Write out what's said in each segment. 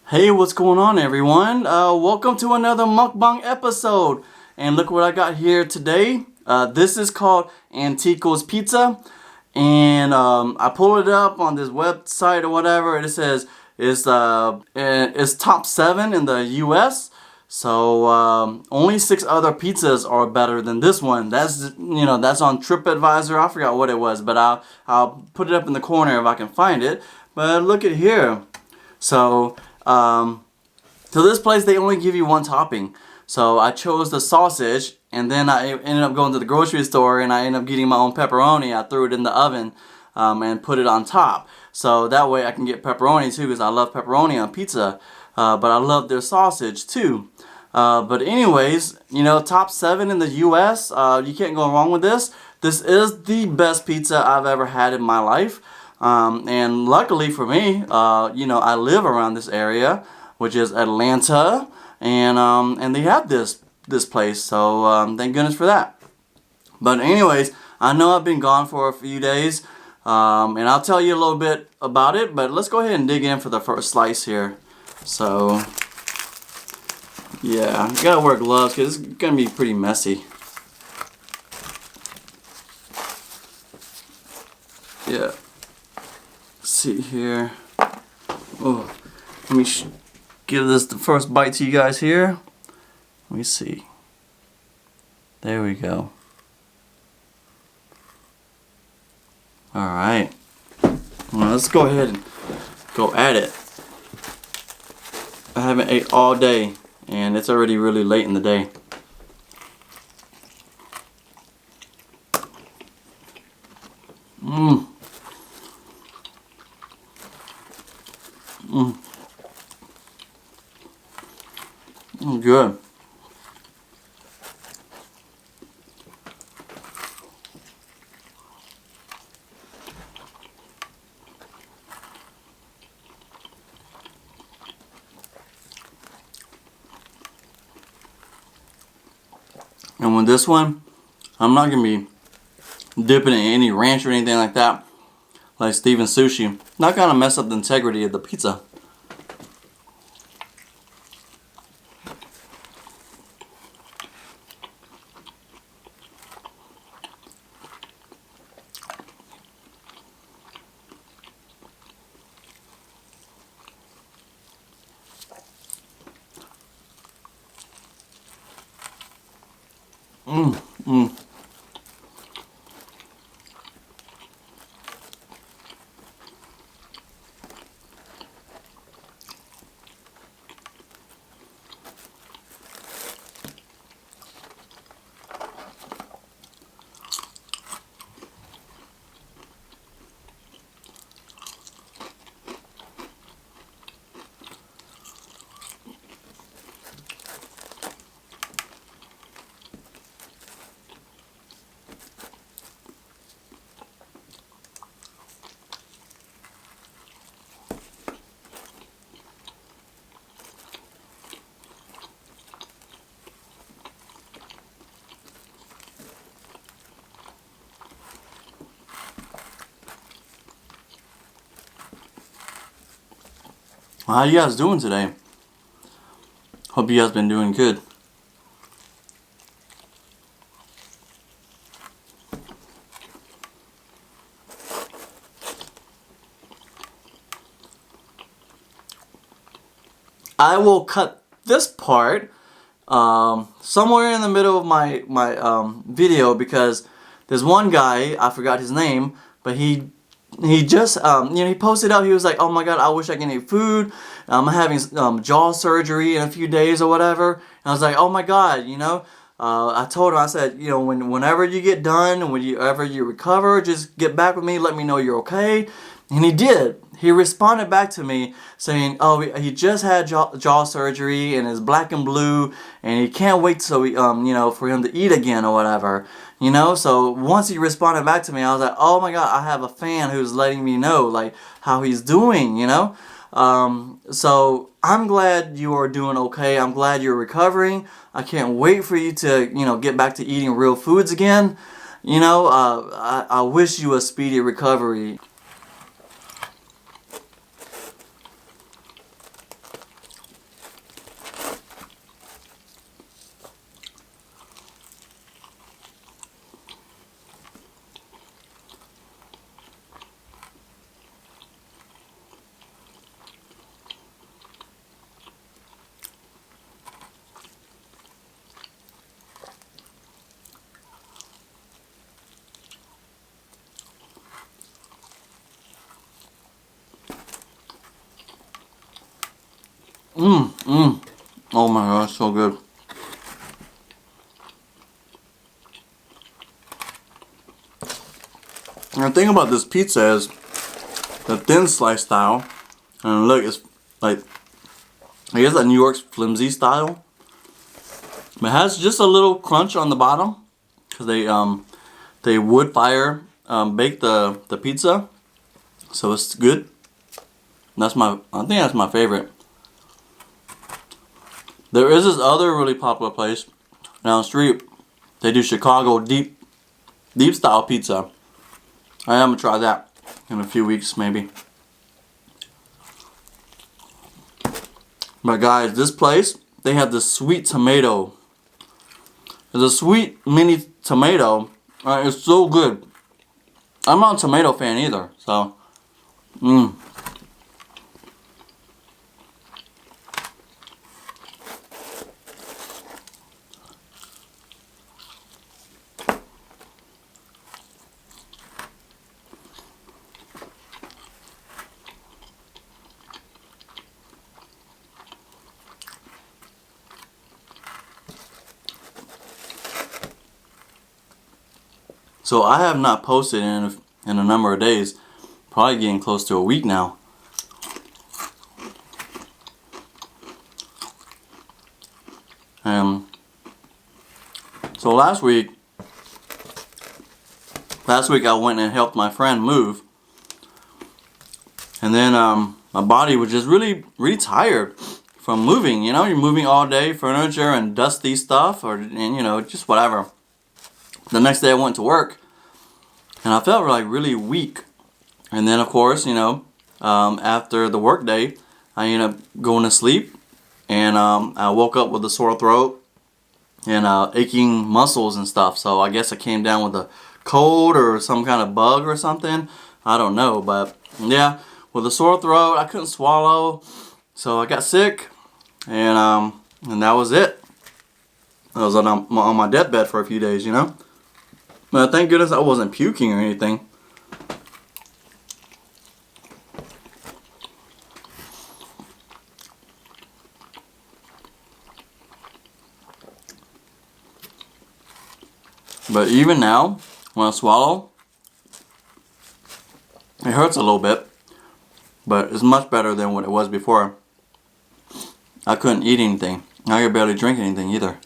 Hey, what's going on, everyone? Welcome to another mukbang episode. And look what I got here today. This is called Anticos Pizza. And I pulled it up on this website or whatever. And it says it's top 7 in the US. So only 6 other pizzas are better than this one. That's on TripAdvisor. I forgot what it was, but I'll put it up in the corner if I can find it. But look at here. So, so this place, they only give you one topping. So I chose the sausage, and then I ended up going to the grocery store, and I ended up getting my own pepperoni. I threw it in the oven, and put it on top. So that way I can get pepperoni too, because I love pepperoni on pizza. But I love their sausage too. But anyways, top 7 in the U.S. You can't go wrong with this. This is the best pizza I've ever had in my life. And luckily for me, I live around this area, which is Atlanta, and they have this place, so thank goodness for that. But anyways, I know I've been gone for a few days, and I'll tell you a little bit about it, but let's go ahead and dig in for the first slice here. So, yeah, you gotta wear gloves because it's gonna be pretty messy. Yeah. See here. Oh, let me give this the first bite to you guys here. Let me see. There we go. All right. Well, let's go ahead and go at it. I haven't ate all day, and it's already really late in the day. Mmm. Good. And with this one, I'm not gonna be dipping in any ranch or anything like that, like Steven Sushi. Not gonna mess up the integrity of the pizza. Mmm, mmm. How you guys doing today? Hope you guys been doing good. I will cut this part somewhere in the middle of my video, because there's one guy, I forgot his name, but he just he posted up. He was like, "Oh my God, I wish I can eat food. I'm having jaw surgery in a few days or whatever." And I was like, "Oh my God, I told him, I said, whenever you get done and whenever you recover, just get back with me. Let me know you're okay." And he did. He responded back to me saying, "Oh, he just had jaw surgery and is black and blue, and he can't wait so for him to eat again or whatever." So once he responded back to me, I was like, "Oh my God, I have a fan who's letting me know like how he's doing." So I'm glad you are doing okay. I'm glad you're recovering. I can't wait for you to get back to eating real foods again. I wish you a speedy recovery. Oh my gosh, so good. And the thing about this pizza is the thin slice style. And look, it's like, I guess that New York's flimsy style. It has just a little crunch on the bottom because they wood fire bake the pizza, so it's good. I think that's my favorite. There is this other really popular place down the street. They do Chicago deep style pizza. I am gonna try that in a few weeks maybe. But guys, this place, they have this sweet tomato. It's a sweet mini tomato. It's so good. I'm not a tomato fan either, so So I have not posted in a number of days, probably getting close to a week now. So last week I went and helped my friend move, and then my body was just really tired from moving. You know, you're moving all day, furniture and dusty stuff, and you know, just whatever. The next day I went to work, and I felt like really weak. And then of course, you know, after the work day, I ended up going to sleep, and I woke up with a sore throat and aching muscles and stuff. So I guess I came down with a cold or some kind of bug or something. I don't know, but yeah, with a sore throat, I couldn't swallow, so I got sick, and that was it. I was on my deathbed for a few days, you know. But thank goodness I wasn't puking or anything. But even now, when I swallow, it hurts a little bit, but it's much better than what it was before. I couldn't eat anything. I could barely drink anything either.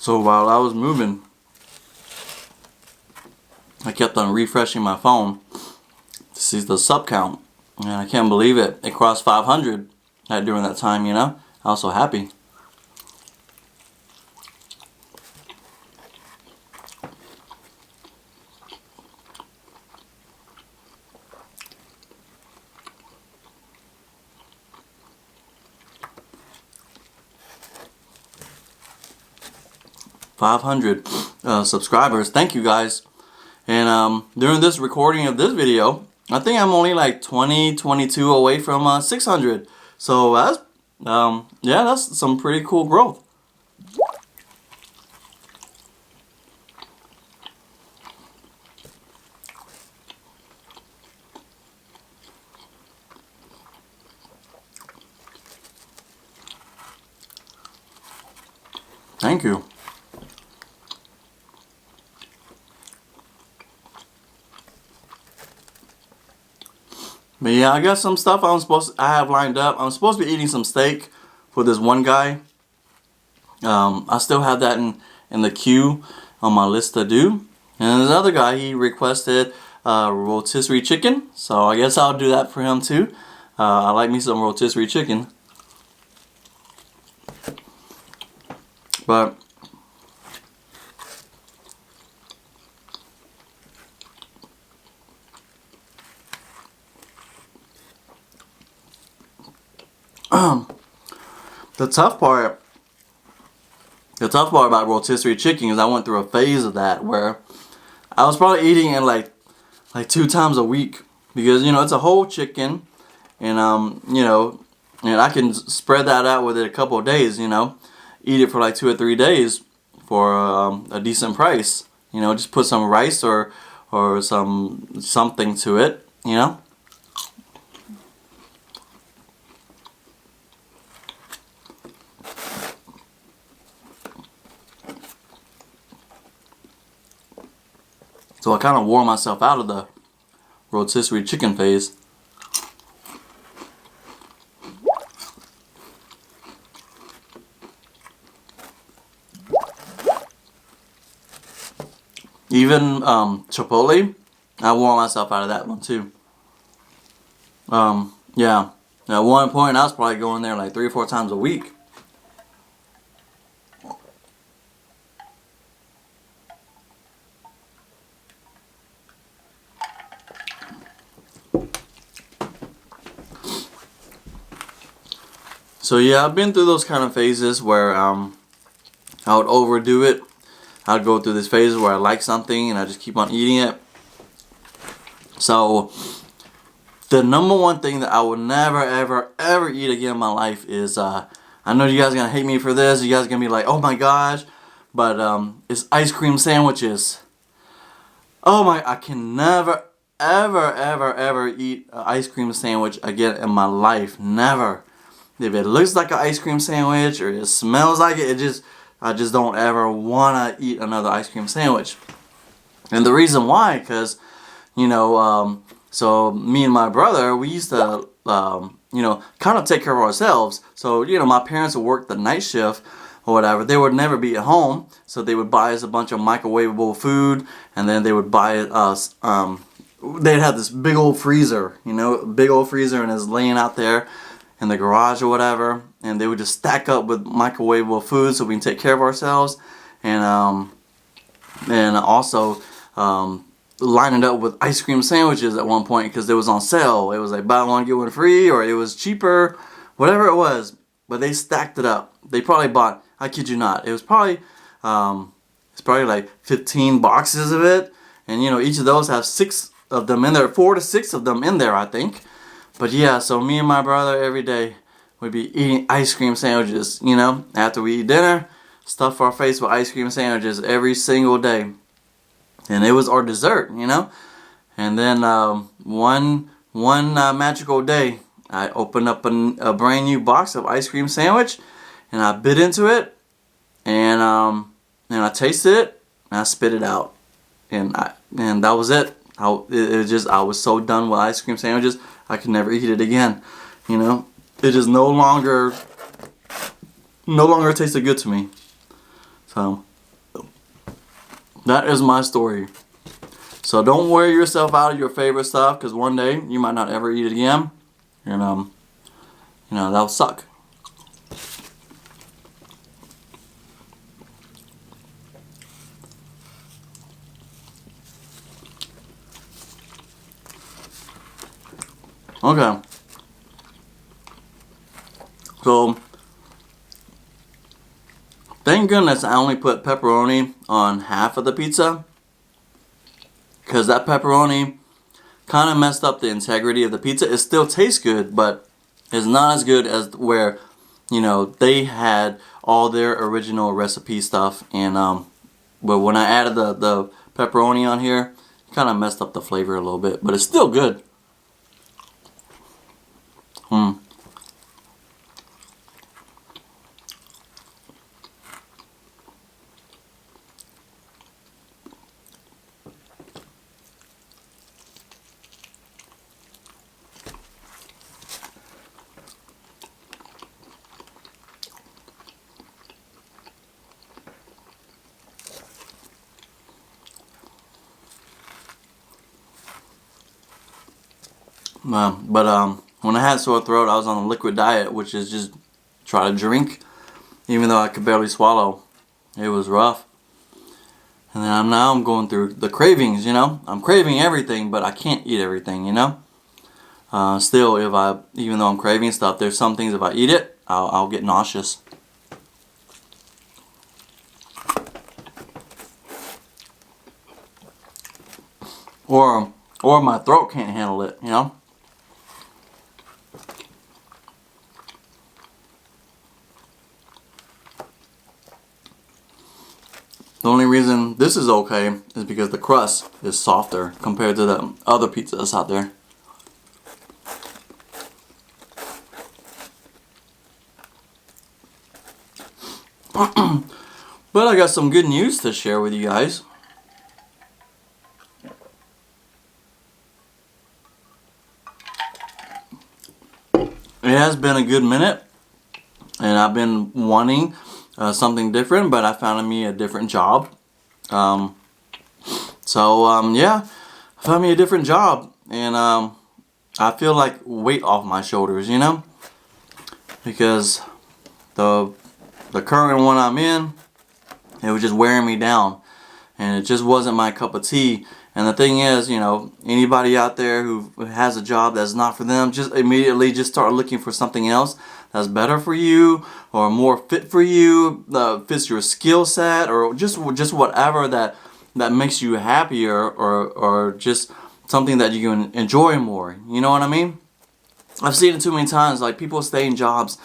So while I was moving, I kept on refreshing my phone to see the sub count, and I can't believe it. It crossed 500 during that time, you know. I was so happy. Subscribers. Thank you guys. And during this recording of this video, I think I'm only like 22 away from 600. So that's yeah, that's some pretty cool growth. Thank you. But yeah, I got some stuff I have lined up. I'm supposed to be eating some steak for this one guy. I still have that in the queue on my list to do. And this other guy, he requested rotisserie chicken, so I guess I'll do that for him too. I like me some rotisserie chicken. But the tough part about rotisserie chicken is I went through a phase of that where I was probably eating it like 2 times a week, because you know it's a whole chicken, and you know, and I can spread that out with it a couple of days, you know, eat it for like 2 or 3 days for a decent price, you know, just put some rice or something to it, you know. So I kind of wore myself out of the rotisserie chicken phase. Even Chipotle, I wore myself out of that one too. Yeah. At one point, I was probably going there like 3 or 4 times a week. So yeah, I've been through those kind of phases where I would overdo it. I'd go through this phase where I like something and I just keep on eating it. So the number one thing that I would never ever ever eat again in my life is I know you guys are gonna hate me for this. You guys are gonna be like, oh my gosh, but it's ice cream sandwiches. Oh my, I can never ever ever ever eat an ice cream sandwich again in my life. Never. If it looks like an ice cream sandwich or it smells like it, I just don't ever wanna eat another ice cream sandwich. And the reason why, because you know, so me and my brother, we used to, you know, kind of take care of ourselves. So you know, my parents would work the night shift or whatever. They would never be at home, so they would buy us a bunch of microwavable food, and then they would buy us. They'd have this big old freezer, you know, big old freezer, and it's laying out there in the garage or whatever, and they would just stack up with microwavable food so we can take care of ourselves, and also line it up with ice cream sandwiches at one point because it was on sale. It was like buy one get one free, or it was cheaper, whatever it was. But they stacked it up. They probably bought, I kid you not, it's probably like 15 boxes of it, and you know each of those have 6 of them in there, 4 to 6 of them in there, I think. But yeah, so me and my brother every day would be eating ice cream sandwiches, you know, after we eat dinner, stuff our face with ice cream sandwiches every single day. And it was our dessert, you know. And then one magical day, I opened up a brand new box of ice cream sandwich, and I bit into it, and I tasted it, and I spit it out, and that was it. I was so done with ice cream sandwiches, I could never eat it again. You know, it just no longer tasted good to me. So that is my story. So don't wear yourself out of your favorite stuff, because one day you might not ever eat it again, and you know, that'll suck. Okay. So thank goodness I only put pepperoni on half of the pizza, because that pepperoni kind of messed up the integrity of the pizza. It still tastes good, but it's not as good as where, you know, they had all their original recipe stuff, and but when I added the pepperoni on here, it kind of messed up the flavor a little bit, but it's still good. But When I had sore throat, I was on a liquid diet, which is just try to drink, even though I could barely swallow. It was rough. And then now I'm going through the cravings, you know. I'm craving everything, but I can't eat everything, you know. Still, even though I'm craving stuff, there's some things if I eat it, I'll get nauseous. Or my throat can't handle it, you know. The only reason this is okay is because the crust is softer compared to the other pizzas out there. But I got some good news to share with you guys. It has been a good minute, and I've been wanting something different, but I found me a different job. Yeah, I found me a different job, and I feel like weight off my shoulders, you know, because the current one I'm in, it was just wearing me down, and it just wasn't my cup of tea. And the thing is, you know, anybody out there who has a job that's not for them, just immediately just start looking for something else that's better for you or more fit for you, fits your skill set, or just whatever that makes you happier, or just something that you can enjoy more. You know what I mean? I've seen it too many times. Like, people stay in jobs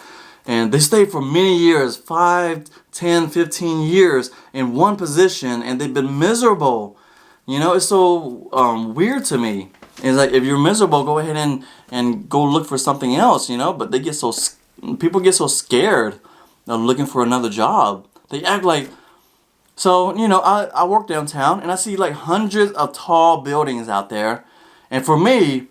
and they stay for many years, 5, 10, 15 years in one position, and they've been miserable. You know, it's so weird to me. It's like, if you're miserable, go ahead and go look for something else, you know. But people get so scared of looking for another job. They act like, so, you know, I work downtown and I see like hundreds of tall buildings out there. And for me,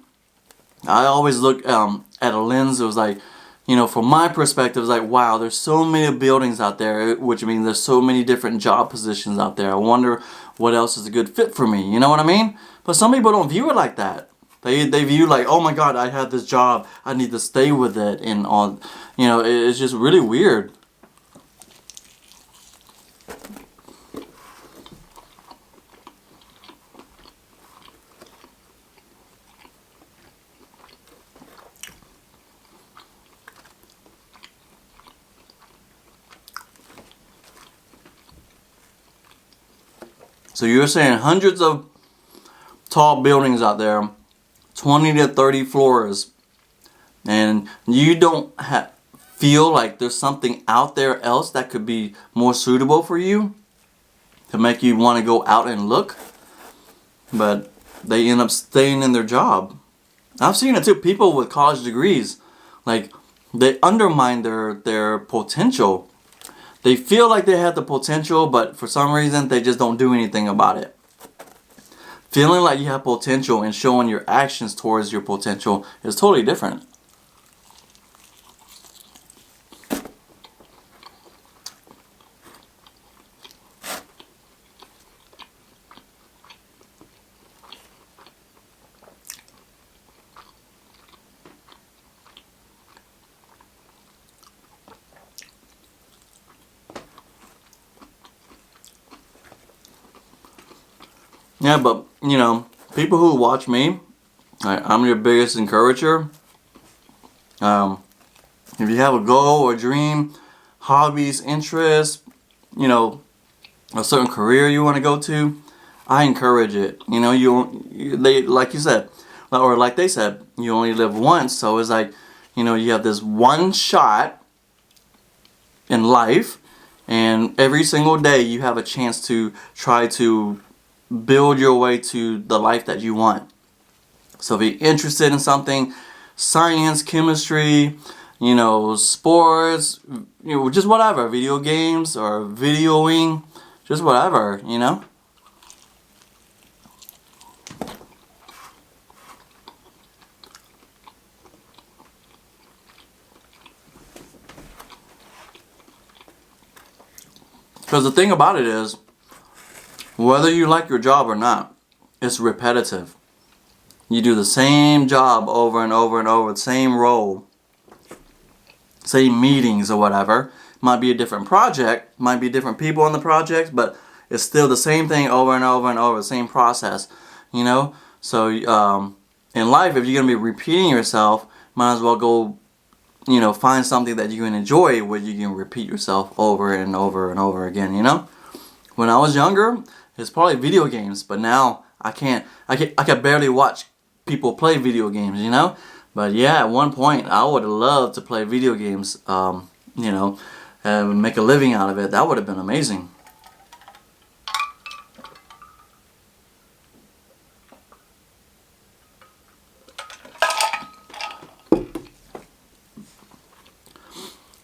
I always look at a lens. It was like, you know, from my perspective, it's like, wow, there's so many buildings out there, which means there's so many different job positions out there. I wonder what else is a good fit for me. You know what I mean? But some people don't view it like that. They view like, oh my God, I have this job, I need to stay with it, and on, you know, it's just really weird. So you're saying hundreds of tall buildings out there, 20 to 30 floors, and you don't feel like there's something out there else that could be more suitable for you to make you want to go out and look, but they end up staying in their job. I've seen it too. People with college degrees, like, they undermine their potential. They feel like they have the potential, but for some reason they just don't do anything about it. Feeling like you have potential and showing your actions towards your potential is totally different. Yeah, but, you know, people who watch me, I'm your biggest encourager. If you have a goal or dream, hobbies, interests, you know, a certain career you want to go to, I encourage it. You know, they, like you said, or like they said, you only live once. So it's like, you know, you have this one shot in life, and every single day you have a chance to try to build your way to the life that you want. So if you're interested in something, science, chemistry, you know, sports, you know, just whatever, video games or videoing, just whatever, you know. Because the thing about it is, whether you like your job or not, it's repetitive. you do the same job over and over and over, the same role, same meetings or whatever. Might be a different project, might be different people on the project, but it's still the same thing over and over and over, the same process, you know? So in life, if you're going to be repeating yourself, might as well go, you know, find something that you can enjoy where you can repeat yourself over and over and over again, you know? When I was younger, it's probably video games, but now I can barely watch people play video games, you know? But yeah, at one point, I would have loved to play video games, you know, and make a living out of it. That would have been amazing.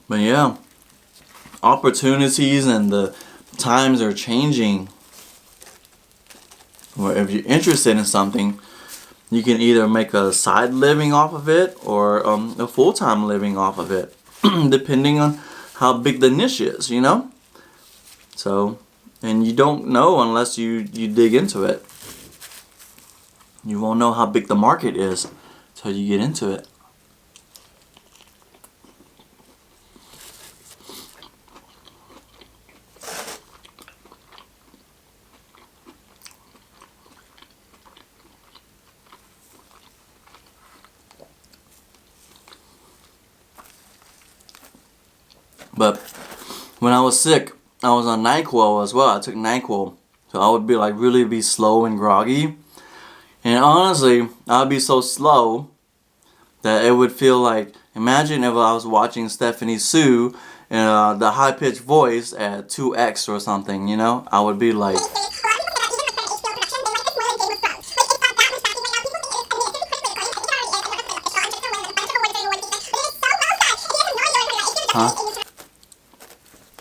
But yeah, opportunities and the times are changing. Or if you're interested in something, you can either make a side living off of it or a full-time living off of it, depending on how big the niche is, you know? So, and you don't know unless you dig into it. You won't know how big the market is until you get into it. But when I was sick, I was on NyQuil as well. I took NyQuil. So I would be like really be slow and groggy. And honestly, I would be so slow that it would feel like, imagine if I was watching Stephanie Sue in the high-pitched voice at 2x or something, you know? I would be like... Huh?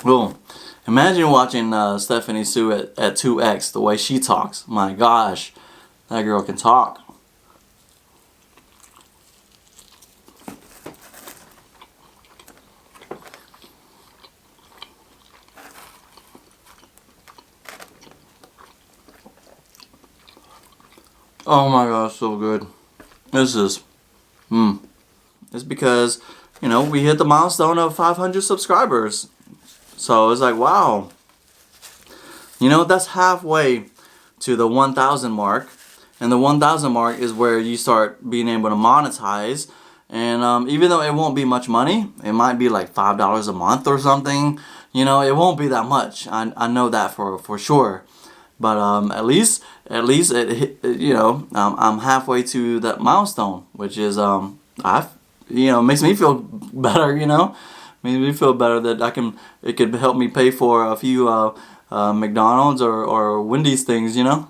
Well, imagine watching Stephanie Sue at 2x, the way she talks. My gosh, that girl can talk. Oh my gosh, so good. This is, It's because, you know, we hit the milestone of 500 subscribers. So it's like, wow. You know, that's halfway to the 1,000 mark. And the 1,000 mark is where you start being able to monetize. And even though it won't be much money, it might be like $5 a month or something. You know, it won't be that much. I know that for sure. But at least you know, I'm halfway to that milestone, which is makes me feel better. You know, makes me feel better that it could help me pay for a few McDonald's or Wendy's things. You know.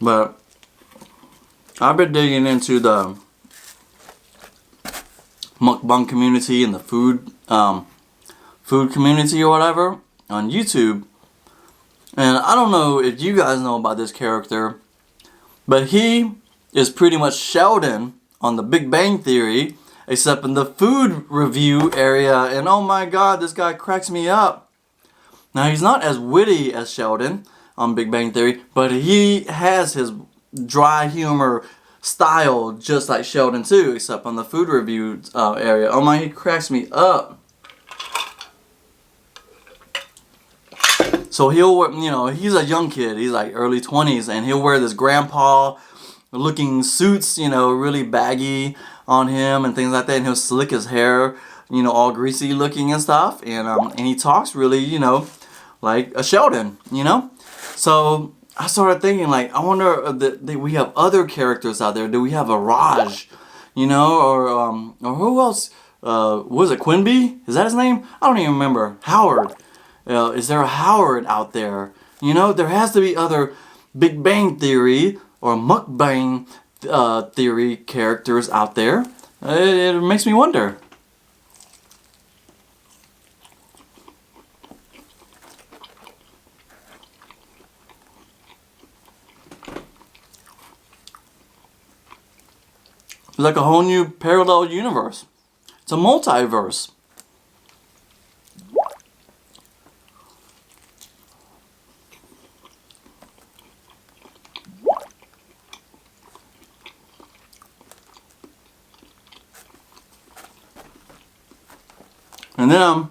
But I've been digging into the mukbang community and the food community or whatever on YouTube. And I don't know if you guys know about this character, but he is pretty much Sheldon on the Big Bang Theory, except in the food review area. And oh my god, this guy cracks me up. Now he's not as witty as Sheldon on Big Bang Theory, but he has his dry humor style just like Sheldon too, except on the food review area. Oh my, he cracks me up. So he'll wear, you know, he's a young kid, he's like early 20s, and he'll wear this grandpa looking suits, you know, really baggy on him and things like that, and he'll slick his hair, you know, all greasy looking and stuff, and he talks really, you know, like a Sheldon, you know. So I started thinking, like, I wonder that we have other characters out there. Do we have a Raj, you know, or who else? Was it Quimby? Is that his name? I don't even remember. Howard. Is there a Howard out there? You know, there has to be other Big Bang Theory or Mukbang theory characters out there. It makes me wonder. It's like a whole new parallel universe. It's a multiverse. And then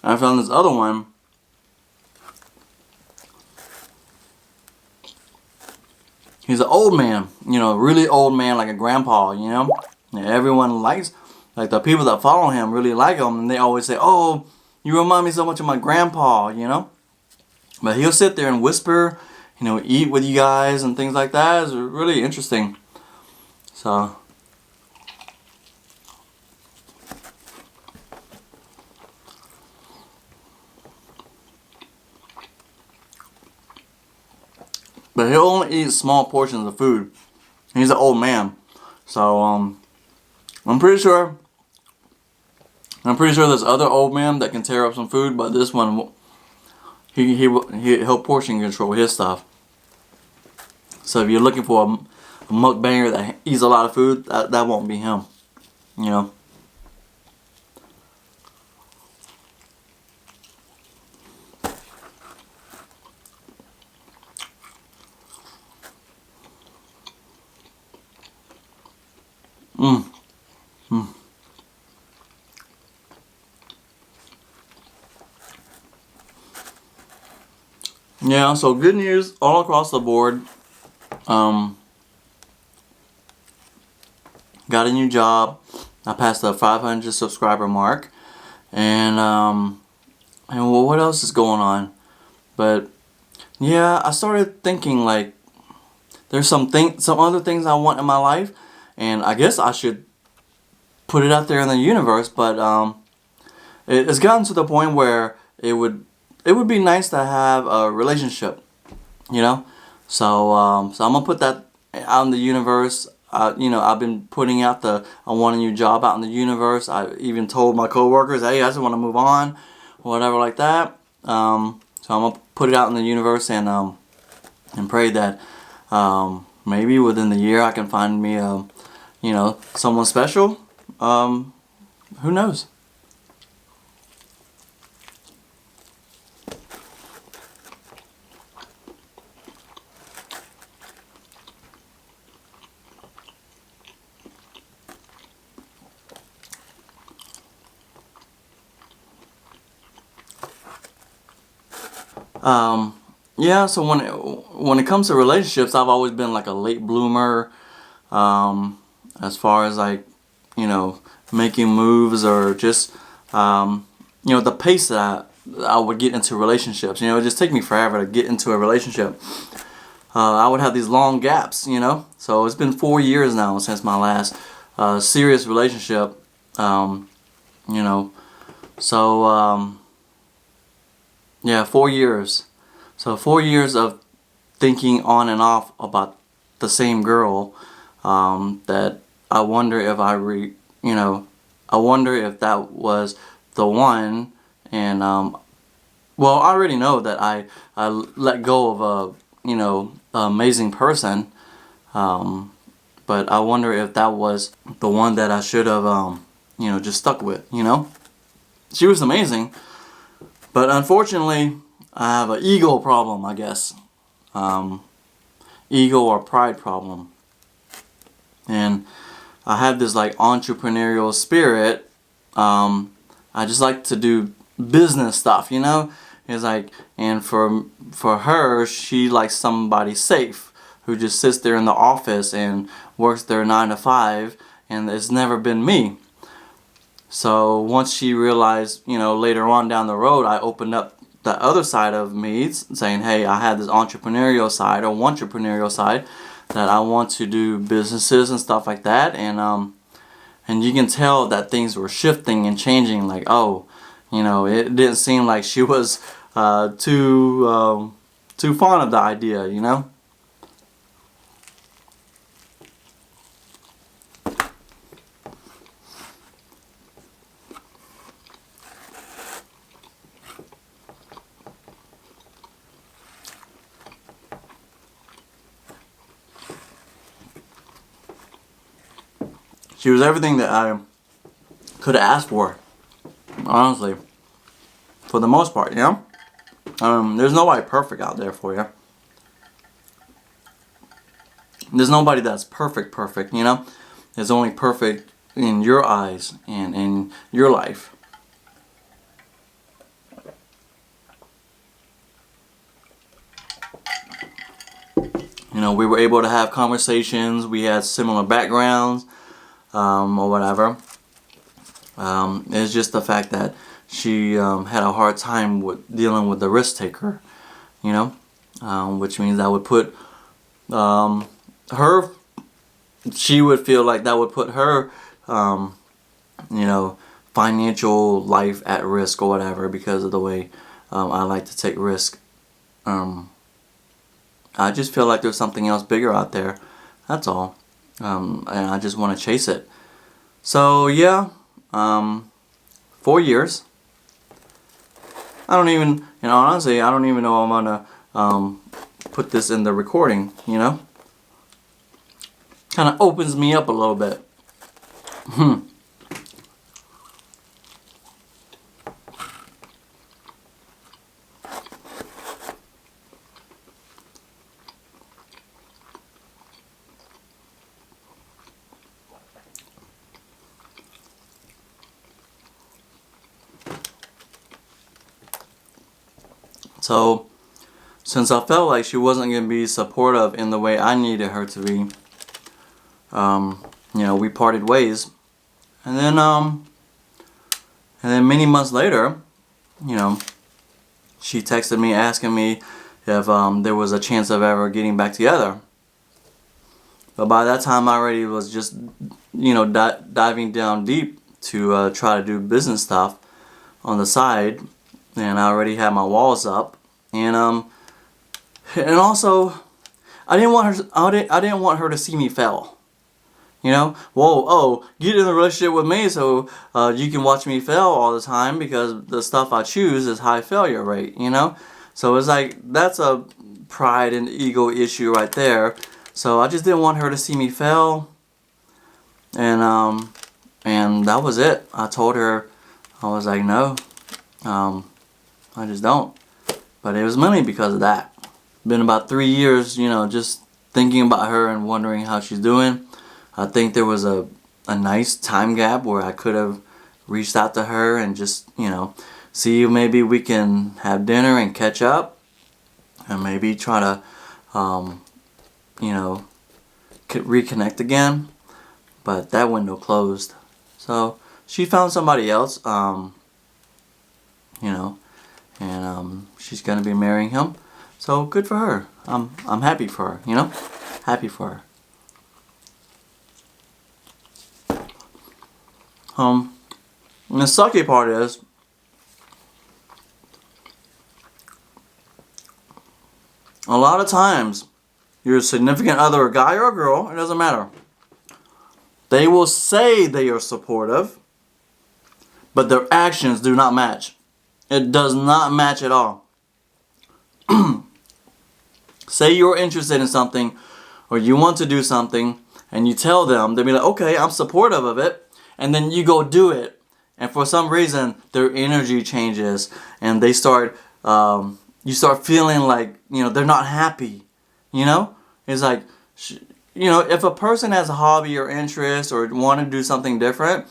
I found this other one. He's an old man, you know, really old man, like a grandpa, you know. And everyone likes, like the people that follow him really like him, and they always say, "Oh, you remind me so much of my grandpa," you know. But he'll sit there and whisper, you know, eat with you guys and things like that. It's really interesting. So. But he'll only eat small portions of food. He's an old man. So, I'm pretty sure there's other old men that can tear up some food, but this one, he'll portion control his stuff. So if you're looking for a mukbanger that eats a lot of food, that won't be him. You know. Mm. Mm. Yeah, so good news all across the board. Got a new job. I passed the 500 subscriber mark, and well, what else is going on? But yeah, I started thinking like there's some other things I want in my life, and I guess I should put it out there in the universe. But it's gotten to the point where it would be nice to have a relationship, you know. So so I'm gonna put that out in the universe. You know, I've been putting out I want a new job out in the universe. I even told my coworkers, hey, I just want to move on, whatever like that. So I'm gonna put it out in the universe and pray that maybe within the year I can find me you know, someone special. Who knows? Yeah, so when it comes to relationships, I've always been like a late bloomer, as far as like, you know, making moves or just, you know, the pace that I would get into relationships. You know, it just take me forever to get into a relationship. I would have these long gaps, you know. So it's been 4 years now since my last serious relationship. You know, so yeah, 4 years. So 4 years of thinking on and off about the same girl, that I wonder if you know, I wonder if that was the one. And well, I already know that I let go of a, you know, amazing person, but I wonder if that was the one that I should have you know, just stuck with. You know, she was amazing, but unfortunately I have an ego problem, I guess. Ego or pride problem. And I have this like entrepreneurial spirit. I just like to do business stuff, you know? It's like, and for her, she likes somebody safe who just sits there in the office and works their 9 to 5, and it's never been me. So once she realized, you know, later on down the road, I opened up the other side of me, saying, hey, I have this entrepreneurial side or entrepreneurial side that I want to do businesses and stuff like that. And you can tell that things were shifting and changing. Like, oh, you know, it didn't seem like she was too fond of the idea, you know. She was everything that I could have asked for, honestly, for the most part, you know? There's nobody perfect out there for you. There's nobody that's perfect, you know? There's only perfect in your eyes and in your life. You know, we were able to have conversations. We had similar backgrounds, or whatever. It's just the fact that she had a hard time with dealing with the risk taker, you know, which means that would put her. She would feel like that would put her, you know, financial life at risk or whatever because of the way I like to take risk. I just feel like there's something else bigger out there. That's all. And I just want to chase it. So yeah, 4 years. I don't even, you know, honestly, I don't even know I'm gonna put this in the recording. You know, kind of opens me up a little bit. So, since I felt like she wasn't going to be supportive in the way I needed her to be, you know, we parted ways. And then many months later, you know, she texted me asking me if there was a chance of ever getting back together. But by that time, I already was just, you know, diving down deep to try to do business stuff on the side. And I already had my walls up, and also I didn't want her to see me fail. You know, get in a relationship with me so you can watch me fail all the time because the stuff I choose is high failure rate. You know, so it's like that's a pride and ego issue right there. So I just didn't want her to see me fail, and that was it. I told her, I was like, no. I just don't. But it was mainly because of that. Been about 3 years, you know, just thinking about her and wondering how she's doing. I think there was a nice time gap where I could have reached out to her and just, you know, see if maybe we can have dinner and catch up. And maybe try to, you know, reconnect again. But that window closed. So she found somebody else, you know. And she's gonna be marrying him, so good for her. I'm happy for her, you know, happy for her. And the sucky part is, a lot of times, your significant other, a guy or a girl, it doesn't matter. They will say they are supportive, but their actions do not match. It does not match at all. Say you're interested in something or you want to do something and you tell them, they'll be like, okay, I'm supportive of it. And then you go do it. And for some reason, their energy changes and they start, you start feeling like, you know, they're not happy. You know? It's like, you know, if a person has a hobby or interest or want to do something different,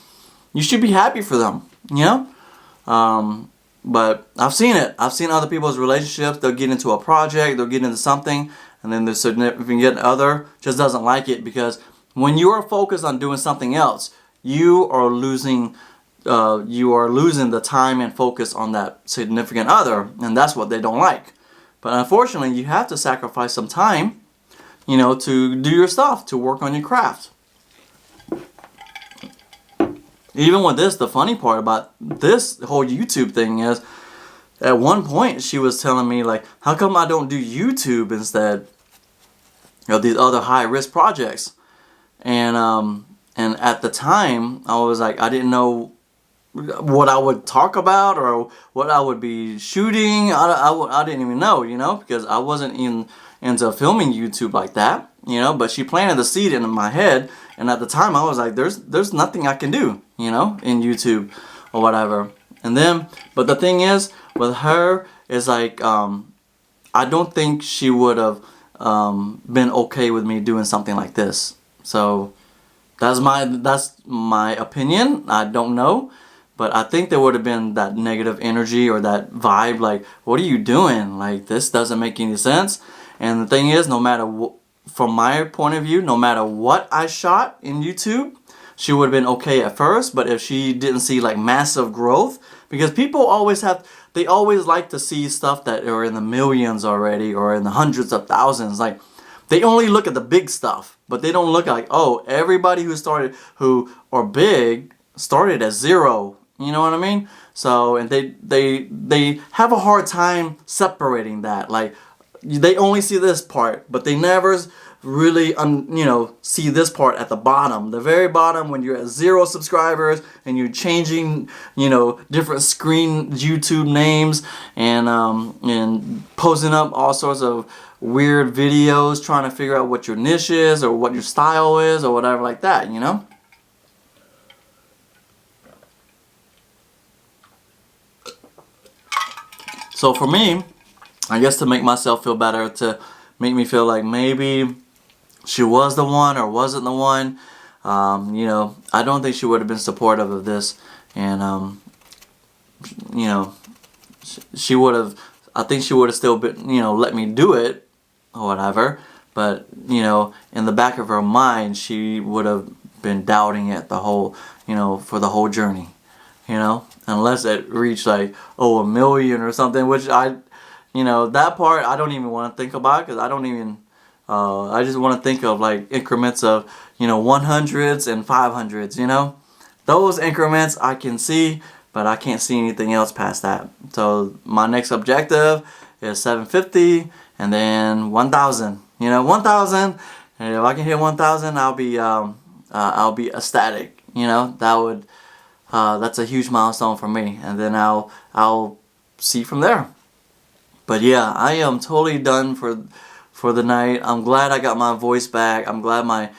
you should be happy for them. You know? But I've seen it. I've seen other people's relationships. They'll get into a project, they'll get into something, and then the significant other just doesn't like it because when you are focused on doing something else, you are losing the time and focus on that significant other, and that's what they don't like. But unfortunately, you have to sacrifice some time, you know, to do your stuff, to work on your craft. Even with this, the funny part about this whole YouTube thing is, at one point she was telling me like, how come I don't do YouTube instead of these other high risk projects? And at the time I was like, I didn't know what I would talk about or what I would be shooting. I didn't even know, you know, because I wasn't into filming YouTube like that, you know. But she planted the seed in my head, And at the time, I was like, there's nothing I can do, you know, in YouTube or whatever. And then, but the thing is, with her, is like, I don't think she would have been okay with me doing something like this. So that's my opinion. I don't know, but I think there would have been that negative energy or that vibe, like, what are you doing? Like, this doesn't make any sense. And the thing is, no matter from my point of view, no matter what I shot in YouTube, she would have been okay at first. But if she didn't see like massive growth, because people always they always like to see stuff that are in the millions already or in the hundreds of thousands. Like, they only look at the big stuff, but they don't look like, oh, everybody who are big started at zero. You know what I mean? So, and they have a hard time separating that. Like, they only see this part, but they never really see this part at the bottom, the very bottom, when you're at 0 subscribers and you're changing different screen YouTube names and posting up all sorts of weird videos trying to figure out what your niche is or what your style is or whatever like that, you know. So for me, I guess to make myself feel better, to make me feel like maybe she was the one or wasn't the one, I don't think she would have been supportive of this. And, she would have, I think she would have still been, let me do it or whatever. But, in the back of her mind, she would have been doubting it the whole, for the whole journey, unless it reached like, 1 million or something, which that part I don't even want to think about, because I don't even, I just want to think of like increments of, 100s and 500s, Those increments I can see, but I can't see anything else past that. So my next objective is 750 and then 1,000, 1,000. And if I can hit 1,000, I'll be ecstatic, that's a huge milestone for me. And then I'll see from there. But yeah, I am totally done for the night. I'm glad I got my voice back. I'm glad my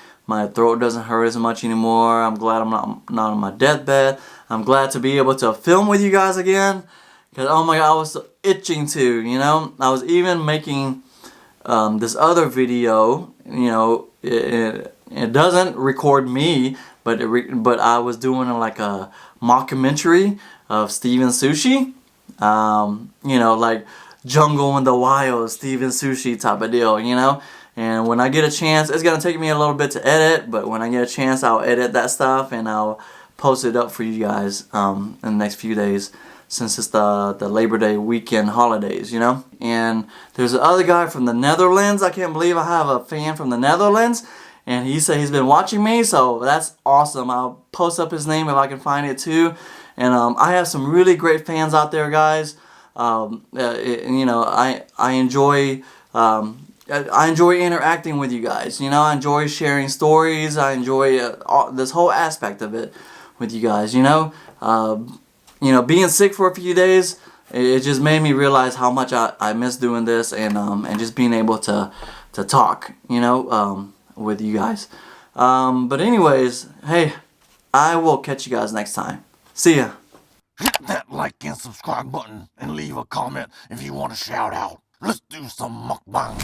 throat doesn't hurt as much anymore. I'm glad I'm not on my deathbed. I'm glad to be able to film with you guys again. Because, oh my God, I was so itching to, I was even making this other video, it doesn't record me, but I was doing like a mockumentary of Steven Sushi. Like Jungle in the Wild, Steven Sushi type of deal, And when I get a chance, it's going to take me a little bit to edit, but when I get a chance, I'll edit that stuff and I'll post it up for you guys in the next few days, since it's the Labor Day weekend holidays, And there's the other guy from the Netherlands. I can't believe I have a fan from the Netherlands, and he said he's been watching me, so that's awesome. I'll post up his name if I can find it too. And I have some really great fans out there, guys. I enjoy interacting with you guys. I enjoy sharing stories. I enjoy this whole aspect of it with you guys. Being sick for a few days, it just made me realize how much I miss doing this, and just being able to talk, with you guys. But anyways, hey, I will catch you guys next time. See ya. Hit that like and subscribe button and leave a comment if you want a shout out. Let's do some mukbang.